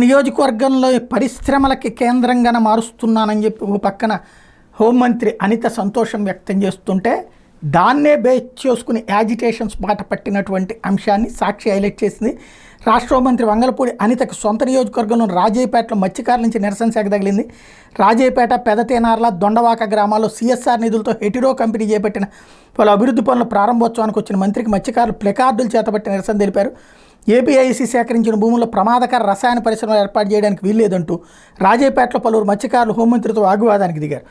నియోజకవర్గంలో పరిశ్రమలకి కేంద్రంగా మారుస్తున్నానని చెప్పి ఓ పక్కన హోంమంత్రి అనిత సంతోషం వ్యక్తం చేస్తుంటే దాన్నే బేస్ చేసుకుని యాజిటేషన్స్ బాట పట్టినటువంటి అంశాన్ని సాక్షి హైలైట్ చేసింది. రాష్ట్ర హోంమంత్రి వంగలపూడి అనితకు సొంత నియోజకవర్గంలో రాజయ్యపేటలో మత్స్యకారుల నుంచి నిరసన శాఖ తగిలింది. రాజయ్యపేట, పెదతేనార్ల, దొండవాక గ్రామాల్లో CSR నిధులతో హెటిరో కంపెనీ చేపట్టిన పలు అభివృద్ధి పనుల ప్రారంభోత్సవానికి వచ్చిన మంత్రికి మత్స్యకారులు ప్లెకార్డులు చేతబట్టి నిరసన తెలిపారు. ఏపీఐసీ సేకరించిన భూముల్లో ప్రమాదకర రసాయన పరిశ్రమలు ఏర్పాటు చేయడానికి వీల్లేదంటూ రాజయ్యపేటలో పలువురు మత్స్యకారులు హోంమంత్రితో వాగ్వాదానికి దిగారు.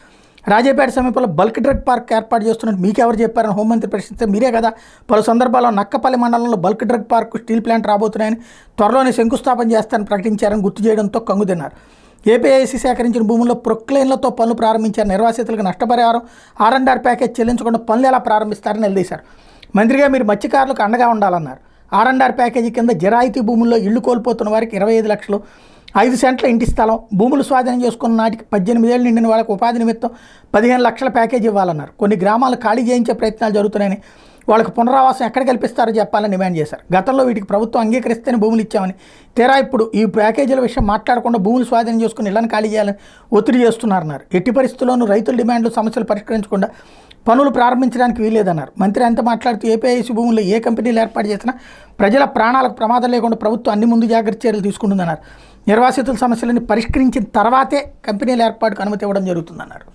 రాజయ్యపేట సమీపంలో బల్క్ డ్రగ్ పార్క్ ఏర్పాటు చేస్తున్నట్టు మీకెవరు చెప్పారని హోంమంత్రి ప్రశ్నిస్తే మీరే కదా పలు సందర్భాల్లో నక్కపల్లి మండలంలో bulk drug park, steel plant రాబోతున్నాయని త్వరలోనే శంకుస్థాపన చేస్తారని ప్రకటించారని గుర్తు చేయడంతో కంగుతిన్నారు. ఏపీఐసీ సేకరించిన భూముల్లో ప్రొక్లైన్లతో పనులు ప్రారంభించారు. నిర్వాసితులకు నష్టపరిహారం, R&R ప్యాకేజ్ చెల్లించకుండా పనులు ఎలా ప్రారంభిస్తారని నిలదీశారు. మంత్రిగా మీరు మత్స్యకారులకు అండగా ఉండాలన్నారు. R&R ప్యాకేజీ కింద జరాయితీ భూముల్లో ఇళ్లు కోల్పోతున్న వారికి 25 లక్షలు, 5 సెంట్ల ఇంటి స్థలం, భూములు స్వాధీనం చేసుకున్న నాటికి 18 ఏళ్ళు నిండిన వాళ్ళకి ఉపాధి నిమిత్తం 15 లక్షల ప్యాకేజీ ఇవ్వాలన్నారు. కొన్ని గ్రామాలు ఖాళీ చేయించే ప్రయత్నాలు జరుగుతున్నాయని, వాళ్ళకు పునరావాసం ఎక్కడ కల్పిస్తారో చెప్పాలని డిమాండ్ చేశారు. గతంలో వీటికి ప్రభుత్వం అంగీకరిస్తేనే భూములు ఇచ్చామని, తీరా ఇప్పుడు ఈ ప్యాకేజీల విషయం మాట్లాడకుండా భూములు స్వాధీనం చేసుకుని ఇళ్లను ఖాళీ చేయాలని ఒత్తిడి చేస్తున్నారన్నారు. ఎట్టి పరిస్థితుల్లోనూ రైతుల డిమాండ్లు, సమస్యలు పరిష్కరించకుండా పనులు ప్రారంభించడానికి వీల్లేదన్నారు. మంత్రి అంతా మాట్లాడుతూ ఏపీఐసీ భూముల్లో ఏ కంపెనీలు ఏర్పాటు చేసినా ప్రజల ప్రాణాలకు ప్రమాదం లేకుండా ప్రభుత్వం అన్ని ముందు జాగ్రత్త చర్యలు తీసుకుంటుందన్నారు. నిర్వాసితుల సమస్యలను పరిష్కరించిన తర్వాతే కంపెనీల ఏర్పాటుకు అనుమతి ఇవ్వడం జరుగుతుందన్నారు.